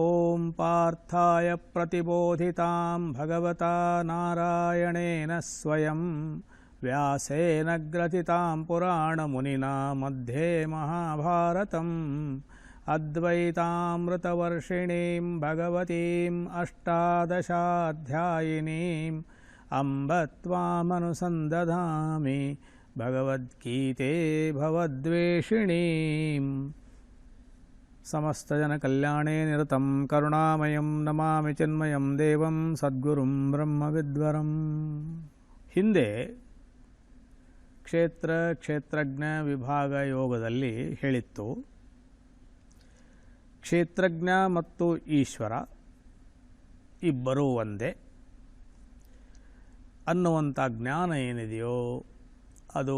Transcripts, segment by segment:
ಓಂ ಪಾರ್ಥಾಯ ಪ್ರತಿಬೋಧಿತಾಂ ಭಗವತಾ ನಾರಾಯಣೇನ ಸ್ವಯಂ ವ್ಯಾಸೇನ ಗ್ರಥಿತಾಂ ಪುರಾಣಮುನಿನಾ ಮಧ್ಯೆ ಮಹಾಭಾರತಂ ಅದ್ವೈತಾಮೃತವರ್ಷಿಣೀಂ ಭಗವತೀಂ ಅಷ್ಟಾದಶಾಧ್ಯಾಯಿನೀಂ ಅಂಬ ತ್ವಾಮನುಸಂದಧಾಮಿ ಭಗವದ್ಗೀತೆ ಭವದ್ವೇಷಿಣೀಂ. ಸಮಸ್ತಜನಕಲ್ಯಾಣೇ ನಿರತಂ ಕರುಣಾಮಯಂ ನಮಾಮಿ ಚಿನ್ಮಯಂ ದೇವಂ ಸದ್ಗುರುಂ ಬ್ರಹ್ಮವಿದ್ವರಂ. ಹಿಂದೆ ಕ್ಷೇತ್ರಜ್ಞ ವಿಭಾಗ ಯೋಗದಲ್ಲಿ ಹೇಳಿತ್ತು, ಕ್ಷೇತ್ರಜ್ಞ ಮತ್ತು ಈಶ್ವರ ಇಬ್ಬರೂ ಒಂದೇ ಅನ್ನುವಂಥ ಜ್ಞಾನ ಏನಿದೆಯೋ ಅದು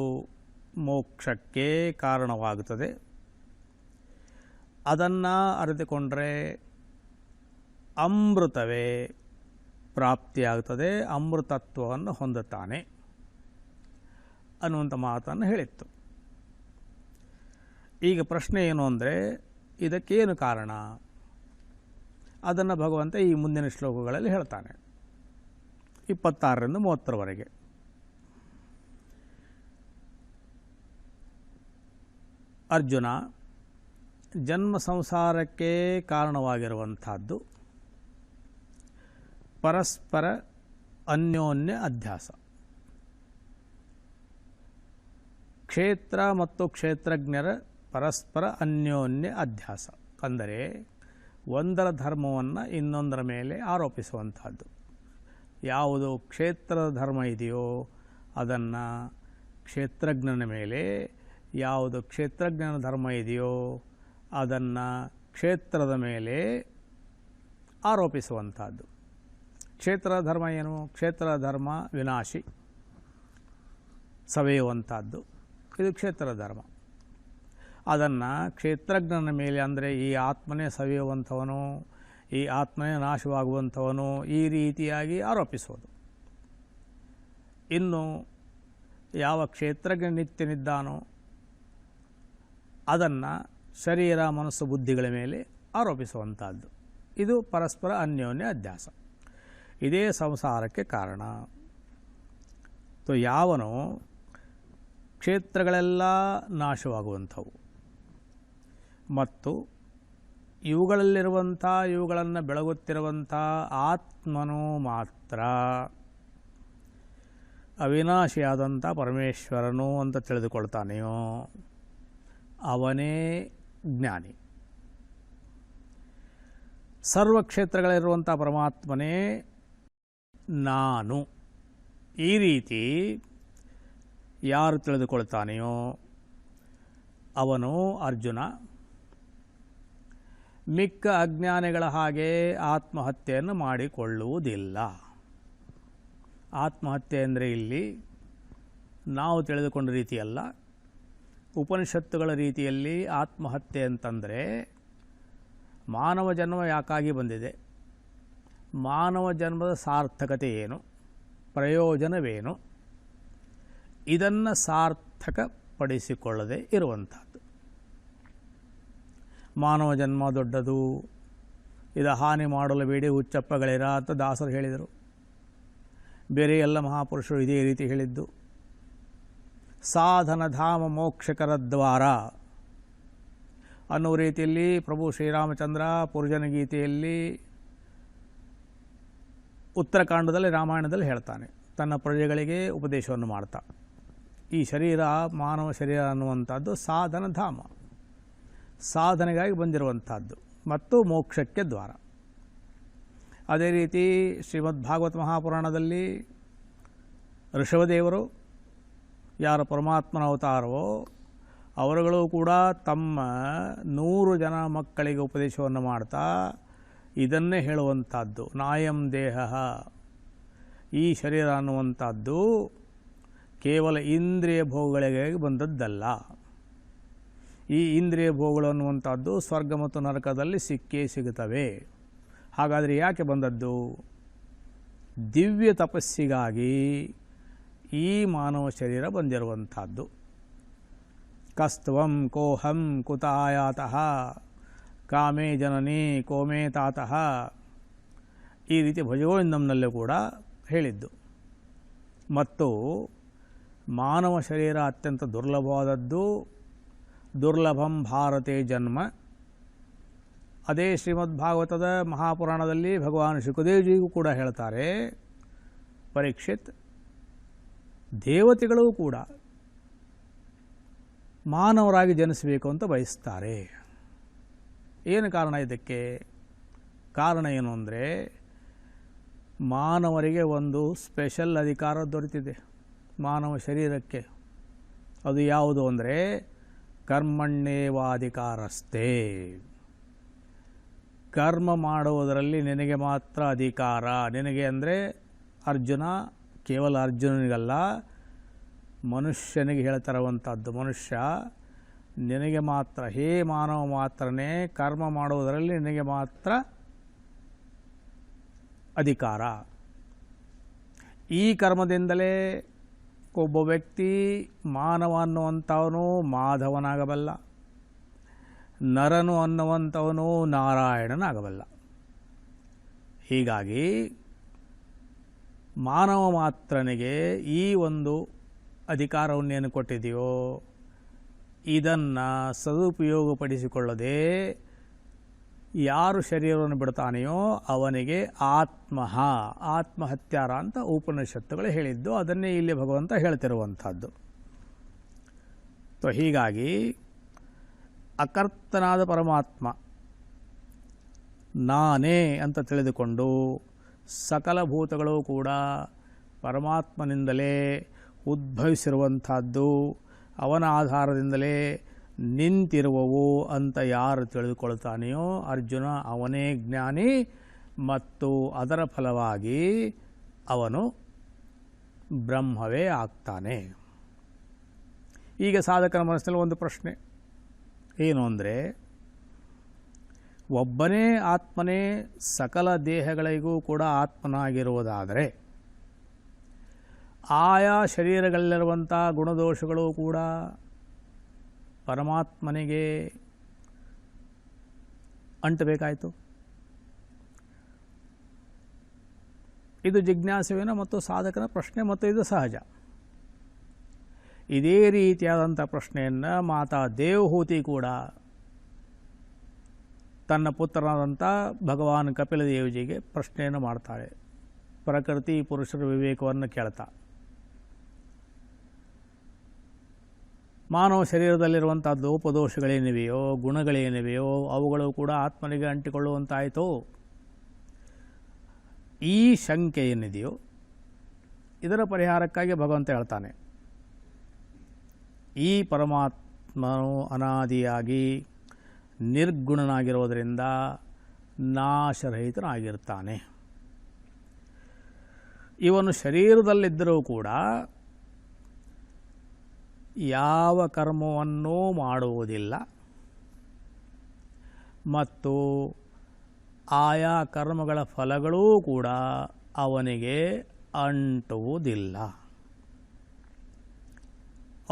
ಮೋಕ್ಷಕ್ಕೆ ಕಾರಣವಾಗುತ್ತದೆ. ಅದನ್ನು ಅರಿತುಕೊಂಡ್ರೆ ಅಮೃತವೇ ಪ್ರಾಪ್ತಿಯಾಗುತ್ತದೆ, ಅಮೃತತ್ವವನ್ನು ಹೊಂದುತ್ತಾನೆ ಅನ್ನುವಂಥ ಮಾತನ್ನು ಹೇಳಿತ್ತು. ಈಗ ಪ್ರಶ್ನೆ ಏನು ಅಂದರೆ, ಇದಕ್ಕೇನು ಕಾರಣ? ಅದನ್ನು ಭಗವಂತ ಈ ಮುಂದಿನ ಶ್ಲೋಕಗಳಲ್ಲಿ ಹೇಳ್ತಾನೆ, 26ರಿಂದ 30ರವರೆಗೆ. ಅರ್ಜುನ, ಜನ್ಮ ಸಂಸಾರಕ್ಕೆ ಕಾರಣವಾಗಿರುವಂಥದ್ದು ಪರಸ್ಪರ ಅನ್ಯೋನ್ಯ ಅಧ್ಯಾಸ. ಕ್ಷೇತ್ರ ಮತ್ತು ಕ್ಷೇತ್ರಜ್ಞರ ಪರಸ್ಪರ ಅನ್ಯೋನ್ಯ ಅಧ್ಯಾಸ ಅಂದರೆ ಒಂದರ ಧರ್ಮವನ್ನು ಇನ್ನೊಂದರ ಮೇಲೆ ಆರೋಪಿಸುವಂಥದ್ದು. ಯಾವುದು ಕ್ಷೇತ್ರದ ಧರ್ಮ ಇದೆಯೋ ಅದನ್ನು ಕ್ಷೇತ್ರಜ್ಞನ ಮೇಲೆ, ಯಾವುದು ಕ್ಷೇತ್ರಜ್ಞನ ಧರ್ಮ ಇದೆಯೋ ಅದನ್ನು ಕ್ಷೇತ್ರದ ಮೇಲೆ ಆರೋಪಿಸುವಂಥದ್ದು. ಕ್ಷೇತ್ರದ ಧರ್ಮ ಏನು? ಕ್ಷೇತ್ರದ ಧರ್ಮ ವಿನಾಶಿ, ಸವೆಯುವಂಥದ್ದು. ಇದು ಕ್ಷೇತ್ರದ ಧರ್ಮ. ಅದನ್ನು ಕ್ಷೇತ್ರಜ್ಞನ ಮೇಲೆ ಅಂದರೆ ಈ ಆತ್ಮನೇ ಸವೆಯುವಂಥವನು, ಈ ಆತ್ಮನೇ ನಾಶವಾಗುವಂಥವನು, ಈ ರೀತಿಯಾಗಿ ಆರೋಪಿಸೋದು. ಇನ್ನು ಯಾವ ಕ್ಷೇತ್ರಜ್ಞ ನಿತ್ಯನಿದ್ದಾನೋ ಅದನ್ನು ಶರೀರ ಮನಸ್ಸು ಬುದ್ಧಿಗಳ ಮೇಲೆ ಆರೋಪಿಸುವಂಥದ್ದು. ಇದು ಪರಸ್ಪರ ಅನ್ಯೋನ್ಯ ಅಧ್ಯಾಸ. ಇದೇ ಸಂಸಾರಕ್ಕೆ ಕಾರಣ. ಯಾವನು ಕ್ಷೇತ್ರಗಳೆಲ್ಲ ನಾಶವಾಗುವಂಥವು ಮತ್ತು ಇವುಗಳನ್ನು ಬೆಳಗುತ್ತಿರುವಂಥ ಆತ್ಮನು ಮಾತ್ರ ಅವಿನಾಶಿಯಾದಂಥ ಪರಮೇಶ್ವರನು ಅಂತ ತಿಳಿದುಕೊಳ್ತಾನೆಯೋ ಅವನೇ ಜ್ಞಾನಿ. ಸರ್ವಕ್ಷೇತ್ರಗಳಿರುವಂಥ ಪರಮಾತ್ಮನೇ ನಾನು. ಈ ರೀತಿ ಯಾರು ತಿಳಿದುಕೊಳ್ತಾನೆಯೋ ಅವನು ಅರ್ಜುನ ಮಿಕ್ಕ ಅಜ್ಞಾನಿಗಳ ಹಾಗೆ ಆತ್ಮಹತ್ಯೆಯನ್ನು ಮಾಡಿಕೊಳ್ಳುವುದಿಲ್ಲ. ಆತ್ಮಹತ್ಯೆ ಅಂದರೆ ಇಲ್ಲಿ ನಾವು ತಿಳಿದುಕೊಂಡ ರೀತಿಯಲ್ಲ, ಉಪನಿಷತ್ತುಗಳ ರೀತಿಯಲ್ಲಿ ಆತ್ಮಹತ್ಯೆ ಅಂತಂದರೆ ಮಾನವ ಜನ್ಮ ಯಾಕಾಗಿ ಬಂದಿದೆ, ಮಾನವ ಜನ್ಮದ ಸಾರ್ಥಕತೆ ಏನು, ಪ್ರಯೋಜನವೇನು, ಇದನ್ನು ಸಾರ್ಥಕಪಡಿಸಿಕೊಳ್ಳದೆ ಇರುವಂಥದ್ದು. ಮಾನವ ಜನ್ಮ ದೊಡ್ಡದು, ಇದು ಹಾನಿ ಮಾಡಲು ಬೇಡಿ ಹುಚ್ಚಪ್ಪಗಳಿರ ಅಂತ ದಾಸರು ಹೇಳಿದರು. ಬೇರೆ ಎಲ್ಲ ಮಹಾಪುರುಷರು ಇದೇ ರೀತಿ ಹೇಳಿದ್ದು. ಸಾಧನ ಧಾಮ ಮೋಕ್ಷಕರ ದ್ವಾರ ಅನ್ನೋ ರೀತಿಯಲ್ಲಿ ಪ್ರಭು ಶ್ರೀರಾಮಚಂದ್ರ ಪುರುಷನ ಗೀತೆಯಲ್ಲಿ ಉತ್ತರಕಾಂಡದಲ್ಲಿ ರಾಮಾಯಣದಲ್ಲಿ ಹೇಳ್ತಾನೆ, ತನ್ನ ಪ್ರಜೆಗಳಿಗೆ ಉಪದೇಶವನ್ನು ಮಾಡ್ತಾ. ಈ ಶರೀರ, ಮಾನವ ಶರೀರ ಅನ್ನುವಂಥದ್ದು ಸಾಧನಧಾಮ, ಸಾಧನೆಗಾಗಿ ಬಂದಿರುವಂಥದ್ದು ಮತ್ತು ಮೋಕ್ಷಕ್ಕೆ ದ್ವಾರ. ಅದೇ ರೀತಿ ಶ್ರೀಮದ್ ಭಾಗವತ ಮಹಾಪುರಾಣದಲ್ಲಿ ಋಷಭದೇವರು ಯಾರು ಪರಮಾತ್ಮನ ಅವತಾರವೋ ಅವರುಗಳು ಕೂಡ ತಮ್ಮ 100 ಜನ ಮಕ್ಕಳಿಗೆ ಉಪದೇಶವನ್ನು ಮಾಡ್ತಾ ಇದನ್ನೇ ಹೇಳುವಂಥದ್ದು, ನಾಯಂ ದೇಹ, ಈ ಶರೀರ ಅನ್ನುವಂಥದ್ದು ಕೇವಲ ಇಂದ್ರಿಯ ಭೋಗಗಳಿಗೆ ಬಂದದ್ದಲ್ಲ. ಈ ಇಂದ್ರಿಯ ಭೋಗಗಳು ಅನ್ನುವಂಥದ್ದು ಸ್ವರ್ಗ ಮತ್ತು ನರಕದಲ್ಲಿ ಸಿಕ್ಕೇ ಸಿಗುತ್ತವೆ. ಹಾಗಾದರೆ ಯಾಕೆ ಬಂದದ್ದು? ದಿವ್ಯ ತಪಸ್ಸಿಗಾಗಿ ಈ ಮಾನವ ಶರೀರ ಬಂದಿರುವಂಥದ್ದು. ಕಸ್ತ್ವಂ ಕೋಹಂ ಕುತಾಯಾತಃ ಕಾಮೇ ಜನನಿ ಕೋಮೇ ತಾತಃ, ಈ ರೀತಿ ಭಜಗೋವಿಂದಂನಲ್ಲೂ ಕೂಡ ಹೇಳಿದ್ದು. ಮತ್ತು ಮಾನವ ಶರೀರ ಅತ್ಯಂತ ದುರ್ಲಭವಾದದ್ದು, ದುರ್ಲಭಂ ಭಾರತೆ ಜನ್ಮ. ಅದೇ ಶ್ರೀಮದ್ ಭಾಗವತದ ಮಹಾಪುರಾಣದಲ್ಲಿ ಭಗವಾನ್ ಶುಕದೇವಜಿಗೂ ಕೂಡ ಹೇಳ್ತಾರೆ, ಪರೀಕ್ಷಿತ್, ದೇವತೆಗಳು ಕೂಡ ಮಾನವರಾಗಿ ಜನಿಸಬೇಕು ಅಂತ ಬಯಸ್ತಾರೆ. ಏನು ಕಾರಣ ಇದಕ್ಕೆ? ಕಾರಣ ಏನು ಅಂದರೆ, ಮಾನವರಿಗೆ ಒಂದು ಸ್ಪೆಷಲ್ ಅಧಿಕಾರ ದೊರೆತಿದೆ ಮಾನವ ಶರೀರಕ್ಕೆ. ಅದು ಯಾವುದು ಅಂದರೆ ಕರ್ಮಣ್ಯೇವಾಧಿಕಾರಸ್ಥೆ. ಕರ್ಮ ಮಾಡುವುದರಲ್ಲಿ ನಿನಗೆ ಮಾತ್ರ ಅಧಿಕಾರ. ನಿನಗೆ ಅಂದರೆ ಅರ್ಜುನ, ಕೇವಲ ಅರ್ಜುನನಿಗಲ್ಲ, ಮನುಷ್ಯನಿಗೆ ಹೇಳ್ತಾರುವಂಥದ್ದು. ಮನುಷ್ಯ ನಿನಗೆ ಮಾತ್ರ, ಹೇ ಮಾನವ ಮಾತ್ರನೇ ಕರ್ಮ ಮಾಡುವುದರಲ್ಲಿ ನಿನಗೆ ಮಾತ್ರ ಅಧಿಕಾರ. ಈ ಕರ್ಮದಿಂದಲೇ ಒಬ್ಬ ವ್ಯಕ್ತಿ ಮಾನವ ಅನ್ನುವಂಥವನು ಮಾಧವನಾಗಬಲ್ಲ, ನರನು ಅನ್ನುವಂಥವನು ನಾರಾಯಣನಾಗಬಲ್ಲ. ಹೀಗಾಗಿ ಮಾನವ ಮಾತ್ರನಿಗೆ ಈ ಒಂದು ಅಧಿಕಾರವನ್ನೇನು ಕೊಟ್ಟಿದೆಯೋ ಇದನ್ನು ಸದುಪಯೋಗಪಡಿಸಿಕೊಳ್ಳದೆ ಯಾರು ಶರೀರವನ್ನು ಬಿಡ್ತಾನೆಯೋ ಅವನಿಗೆ ಆತ್ಮಹತ್ಯಾರ ಅಂತ ಉಪನಿಷತ್ತುಗಳು ಹೇಳಿದ್ದು. ಅದನ್ನೇ ಇಲ್ಲಿ ಭಗವಂತ ಹೇಳ್ತಿರುವಂಥದ್ದು. ಹೀಗಾಗಿ ಅಕರ್ತನಾದ ಪರಮಾತ್ಮ ನಾನೇ ಅಂತ ತಿಳಿದುಕೊಂಡು ಸಕಲ ಭೂತಗಳು ಕೂಡ ಪರಮಾತ್ಮನಿಂದಲೇ ಉದ್ಭವಿಸಿರುವಂಥದ್ದು, ಅವನ ಆಧಾರದಿಂದಲೇ ನಿಂತಿರುವವು ಅಂತ ಯಾರು ತಿಳಿದುಕೊಳ್ತಾನೆಯೋ ಅರ್ಜುನ ಅವನೇ ಜ್ಞಾನಿ. ಮತ್ತು ಅದರ ಫಲವಾಗಿ ಅವನು ಬ್ರಹ್ಮವೇ ಆಗ್ತಾನೆ. ಈಗ ಸಾಧಕನ ಮನಸ್ಸಿನಲ್ಲಿ ಒಂದು ಪ್ರಶ್ನೆ ಏನು ಅಂದರೆ, ಒಬ್ಬನೇ ಆತ್ಮನೇ ಸಕಲ ದೇಹಗಳಿಗೂ ಕೂಡ ಆತ್ಮನಾಗಿರುವುದಾದರೆ ಆಯಾ ಶರೀರಗಳಲ್ಲಿರುವಂಥ ಗುಣದೋಷಗಳು ಕೂಡ ಪರಮಾತ್ಮನಿಗೆ ಅಂಟಬೇಕಾಯಿತು. ಇದು ಜಿಜ್ಞಾಸುವಿನ ಮತ್ತು ಸಾಧಕನ ಪ್ರಶ್ನೆ, ಮತ್ತು ಇದು ಸಹಜ. ಇದೇ ರೀತಿಯಾದಂಥ ಪ್ರಶ್ನೆಯನ್ನು ಮಾತಾ ದೇವಹೂತಿ ಕೂಡ ತನ್ನ ಪುತ್ರನಾದಂಥ ಭಗವಾನ್ ಕಪಿಲದೇವಜಿಗೆ ಪ್ರಶ್ನೆಯನ್ನು ಮಾಡ್ತಾಳೆ, ಪ್ರಕೃತಿ ಪುರುಷರ ವಿವೇಕವನ್ನು ಕೇಳ್ತಾ. ಮಾನವ ಶರೀರದಲ್ಲಿರುವಂಥ ಲೋಪದೋಷಗಳೇನಿವೆಯೋ, ಗುಣಗಳೇನಿವೆಯೋ ಅವುಗಳು ಕೂಡ ಆತ್ಮನಿಗೆ ಅಂಟಿಕೊಳ್ಳುವಂತಾಯಿತು. ಈ ಶಂಕೆ ಏನಿದೆಯೋ ಇದರ ಪರಿಹಾರಕ್ಕಾಗಿ ಭಗವಂತ ಹೇಳ್ತಾನೆ, ಈ ಪರಮಾತ್ಮನು ಅನಾದಿಯಾಗಿ ನಿರ್ಗುಣನಾಗಿರೋದರಿಂದ ನಾಶರಹಿತನಾಗಿರ್ತಾನೆ. ಇವನು ಶರೀರದಲ್ಲಿದ್ದರೂ ಕೂಡ ಯಾವ ಕರ್ಮವನ್ನೂ ಮಾಡುವುದಿಲ್ಲ ಮತ್ತು ಆಯಾ ಕರ್ಮಗಳ ಫಲಗಳೂ ಕೂಡ ಅವನಿಗೆ ಅಂಟುವುದಿಲ್ಲ,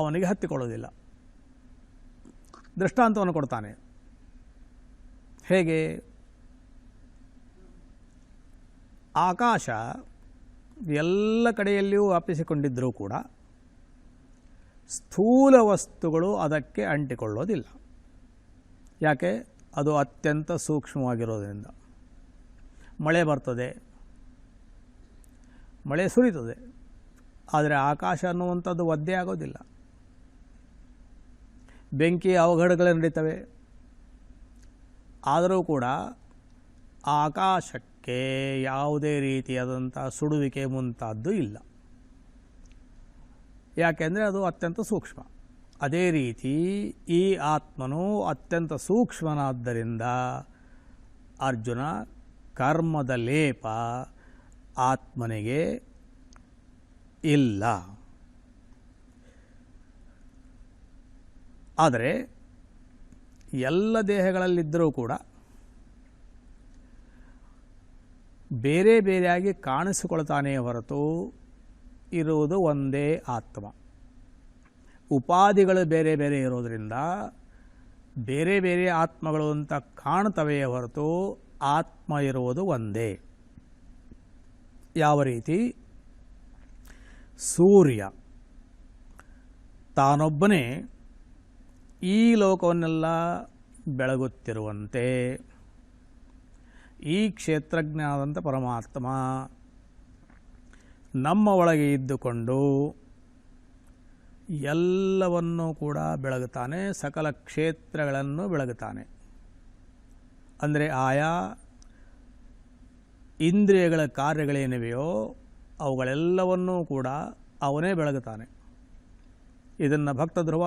ಅವನಿಗೆ ಹತ್ತಿಕೊಳ್ಳುವುದಿಲ್ಲ. ದೃಷ್ಟಾಂತವನ್ನು ಕೊಡ್ತಾನೆ. ಹೇಗೆ? ಆಕಾಶ ಎಲ್ಲ ಕಡೆಯಲ್ಲಿಯೂ ವ್ಯಾಪಿಸಿಕೊಂಡಿದ್ದರೂ ಕೂಡ ಸ್ಥೂಲ ವಸ್ತುಗಳು ಅದಕ್ಕೆ ಅಂಟಿಕೊಳ್ಳೋದಿಲ್ಲ. ಯಾಕೆ? ಅದು ಅತ್ಯಂತ ಸೂಕ್ಷ್ಮವಾಗಿರೋದ್ರಿಂದ. ಮಳೆ ಬರ್ತದೆ, ಮಳೆ ಸುರಿತದೆ, ಆದರೆ ಆಕಾಶ ಅನ್ನುವಂಥದ್ದು ಒದ್ದೆ ಆಗೋದಿಲ್ಲ. ಬೆಂಕಿ ಅವಘಡಗಳು ನಡೀತವೆ, ಆದರೂ ಕೂಡ ಆಕಾಶಕ್ಕೆ ಯಾವುದೇ ರೀತಿಯಾದಂಥ ಸುಡುವಿಕೆ ಮುಂತಾದ್ದು ಇಲ್ಲ. ಯಾಕೆಂದರೆ ಅದು ಅತ್ಯಂತ ಸೂಕ್ಷ್ಮ. ಅದೇ ರೀತಿ ಈ ಆತ್ಮನು ಅತ್ಯಂತ ಸೂಕ್ಷ್ಮನಾದ್ದರಿಂದ ಅರ್ಜುನ ಕರ್ಮದ ಲೇಪ ಆತ್ಮನಿಗೆ ಇಲ್ಲ. ಆದರೆ ಎಲ್ಲ ದೇಹಗಳಲ್ಲಿದ್ದರೂ ಕೂಡ ಬೇರೆ ಬೇರೆಯಾಗಿ ಕಾಣಿಸಿಕೊಳ್ತಾನೆ ಹೊರತು ಇರುವುದು ಒಂದೇ ಆತ್ಮ. ಉಪಾಧಿಗಳು ಬೇರೆ ಬೇರೆ ಇರೋದರಿಂದ ಬೇರೆ ಬೇರೆ ಆತ್ಮಗಳು ಅಂತ ಕಾಣ್ತವೆಯೇ ಹೊರತು ಆತ್ಮ ಇರುವುದು ಒಂದೇ. ಯಾವ ರೀತಿ ಸೂರ್ಯ ತಾನೊಬ್ಬನೇ ಈ ಲೋಕವನ್ನೆಲ್ಲ ಬೆಳಗುತ್ತಿರುವಂತೆ ಈ ಕ್ಷೇತ್ರಜ್ಞಾನದಂಥ ಪರಮಾತ್ಮ ನಮ್ಮ ಒಳಗೆ ಇದ್ದುಕೊಂಡು ಎಲ್ಲವನ್ನೂ ಕೂಡ ಬೆಳಗುತ್ತಾನೆ, ಸಕಲ ಕ್ಷೇತ್ರಗಳನ್ನು ಬೆಳಗುತ್ತಾನೆ. ಅಂದರೆ ಆಯಾ ಇಂದ್ರಿಯಗಳ ಕಾರ್ಯಗಳೇನಿವೆಯೋ ಅವುಗಳೆಲ್ಲವನ್ನೂ ಕೂಡ ಅವನೇ ಬೆಳಗುತ್ತಾನೆ. ಇದನ್ನು ಭಕ್ತ ಧ್ರುವ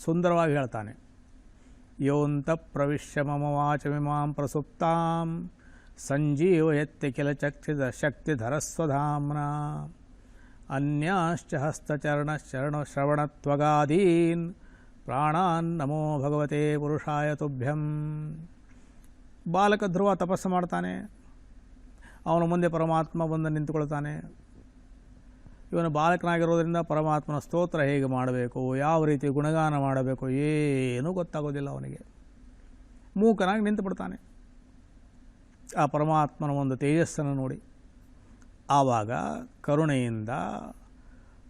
ಸುಂದರವಾಗಿ ಹೇಳ್ತಾನೆ. ಯೋಂತ ಪ್ರವಿಶ್ಯ ಮಮ ವಾಚಮಿಮಾಂ ಪ್ರಸುಪ್ತಾಂ ಸಂಜೀವಯತ್ಯ ಕಿಲ ಶಕ್ತಿಧರಸ್ವಧಾಮ್ನಾ ಅನ್ಯಾಶ್ಚ ಹಸ್ತಚರಣಶ್ರವಣತ್ವಗಾದೀನ್ ಪ್ರಾಣಾನ್ ನಮೋ ಭಗವತೆ ಪುರುಷಾಯ ತುಭ್ಯಂ. ಬಾಲಕ ಧ್ರುವ ತಪಸ್ಸು ಮಾಡ್ತಾನೆ, ಅವನ ಮುಂದೆ ಪರಮಾತ್ಮ ಬಂದು ನಿಂತುಕೊಳ್ತಾನೆ. ಇವನು ಬಾಲಕನಾಗಿರೋದರಿಂದ ಪರಮಾತ್ಮನ ಸ್ತೋತ್ರ ಹೇಗೆ ಮಾಡಬೇಕು, ಯಾವ ರೀತಿ ಗುಣಗಾನ ಮಾಡಬೇಕು ಏನೂ ಗೊತ್ತಾಗೋದಿಲ್ಲ ಅವನಿಗೆ. ಮೂಕನಾಗಿ ನಿಂತುಬಿಡ್ತಾನೆ ಆ ಪರಮಾತ್ಮನ ಒಂದು ತೇಜಸ್ಸನ್ನು ನೋಡಿ. ಆವಾಗ ಕರುಣೆಯಿಂದ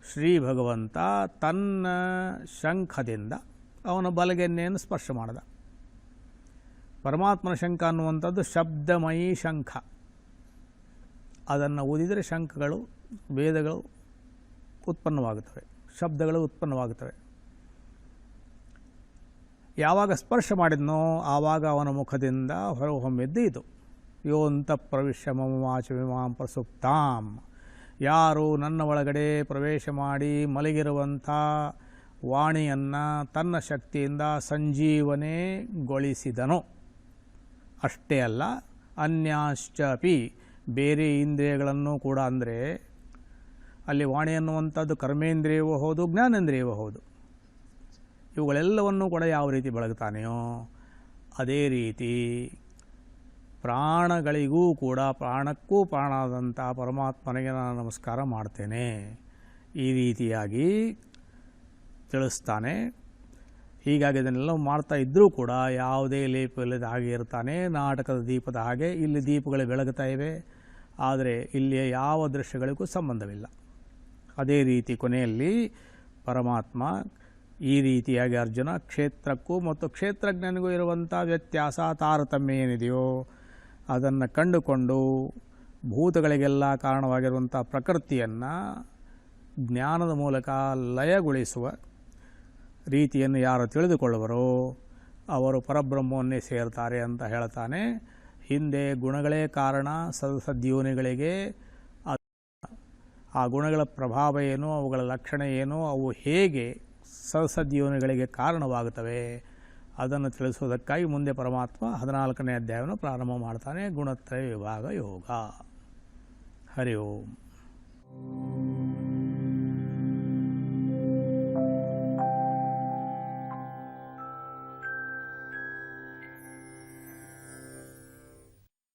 ಶ್ರೀ ಭಗವಂತ ತನ್ನ ಶಂಖದಿಂದ ಅವನ ಬಲಗೆನ್ನೆಯನ್ನು ಸ್ಪರ್ಶ ಮಾಡಿದ. ಪರಮಾತ್ಮನ ಶಂಖ ಅನ್ನುವಂಥದ್ದು ಶಬ್ದಮಯೀ ಶಂಖ. ಅದನ್ನು ಊದಿದರೆ ಶಂಖಗಳು, ವೇದಗಳು ಉತ್ಪನ್ನವಾಗುತ್ತವೆ, ಶಬ್ದಗಳು ಉತ್ಪನ್ನವಾಗುತ್ತವೆ. ಯಾವಾಗ ಸ್ಪರ್ಶ ಮಾಡಿದ್ನೋ ಆವಾಗ ಅವನ ಮುಖದಿಂದ ಹೊರಹೊಮ್ಮಿದ್ದು ಇದು. ಯೋಂತ ಪ್ರವಿಶ್ಯ ಮಮ ವಾಚಮಿಮಾಂ ಪ್ರಸುಪ್ತಾಂ. ಯಾರು ನನ್ನ ಒಳಗಡೆ ಪ್ರವೇಶ ಮಾಡಿ ಮಲಗಿರುವಂಥ ವಾಣಿಯನ್ನು ತನ್ನ ಶಕ್ತಿಯಿಂದ ಸಂಜೀವನೆಗೊಳಿಸಿದನೋ ಅಷ್ಟೇ ಅಲ್ಲ, ಅನ್ಯಾಶ್ಚಪಿ ಬೇರೆ ಇಂದ್ರಿಯಗಳನ್ನು ಕೂಡ, ಅಂದರೆ ಅಲ್ಲಿ ವಾಣಿ ಅನ್ನುವಂಥದ್ದು ಕರ್ಮೇಂದ್ರಿಯವೂ ಹೌದು, ಜ್ಞಾನೇಂದ್ರಿಯವೂ ಹೌದು. ಇವುಗಳೆಲ್ಲವನ್ನೂ ಕೂಡ ಯಾವ ರೀತಿ ಬೆಳಗುತ್ತಾನೆಯೋ ಅದೇ ರೀತಿ ಪ್ರಾಣಗಳಿಗೂ ಕೂಡ, ಪ್ರಾಣಕ್ಕೂ ಪ್ರಾಣಾದಂಥ ಪರಮಾತ್ಮನಿಗೆ ನಾನು ನಮಸ್ಕಾರ ಮಾಡ್ತೇನೆ ಈ ರೀತಿಯಾಗಿ ತಿಳಿಸ್ತಾನೆ. ಹೀಗಾಗಿ ಇದನ್ನೆಲ್ಲ ಮಾಡ್ತಾ ಇದ್ದರೂ ಕೂಡ ಯಾವುದೇ ಲೇಪವಿಲ್ಲದ ಹಾಗೆ ಇರ್ತಾನೆ. ನಾಟಕದ ದೀಪದ ಹಾಗೆ ಇಲ್ಲಿ ದೀಪಗಳು ಬೆಳಗುತ್ತಾ ಇವೆ, ಆದರೆ ಇಲ್ಲಿಯ ಯಾವ ದೃಶ್ಯಗಳಿಗೂ ಸಂಬಂಧವಿಲ್ಲ. ಅದೇ ರೀತಿ ಕೊನೆಯಲ್ಲಿ ಪರಮಾತ್ಮ ಈ ರೀತಿಯಾಗಿ ಅರ್ಜುನ ಕ್ಷೇತ್ರಕ್ಕೂ ಮತ್ತು ಕ್ಷೇತ್ರಜ್ಞನಿಗೂ ಇರುವಂಥ ವ್ಯತ್ಯಾಸ, ತಾರತಮ್ಯ ಏನಿದೆಯೋ ಅದನ್ನು ಕಂಡುಕೊಂಡು ಭೂತಗಳಿಗೆಲ್ಲ ಕಾರಣವಾಗಿರುವಂಥ ಪ್ರಕೃತಿಯನ್ನು ಜ್ಞಾನದ ಮೂಲಕ ಲಯಗೊಳಿಸುವ ರೀತಿಯನ್ನು ಯಾರು ತಿಳಿದುಕೊಳ್ಳುವರೋ ಅವರು ಪರಬ್ರಹ್ಮವನ್ನೇ ಸೇರ್ತಾರೆ ಅಂತ ಹೇಳ್ತಾನೆ. ಹಿಂದೆ ಗುಣಗಳೇ ಕಾರಣ ಸದ್ಯೋನಿಗಳಿಗೆ, ಆ ಗುಣಗಳ ಪ್ರಭಾವ ಏನು, ಅವುಗಳ ಲಕ್ಷಣ ಏನು, ಅವು ಹೇಗೆ ಸದ್ಯೋನಿಗಳಿಗೆ ಕಾರಣವಾಗುತ್ತವೆ ಅದನ್ನು ತಿಳಿಸುವುದಕ್ಕಾಗಿ ಮುಂದೆ ಪರಮಾತ್ಮ 14ನೇ ಅಧ್ಯಾಯವನ್ನು ಪ್ರಾರಂಭ ಮಾಡ್ತಾನೆ. ಗುಣತ್ರಯ ವಿಭಾಗ ಯೋಗ. ಹರಿ ಓಂ.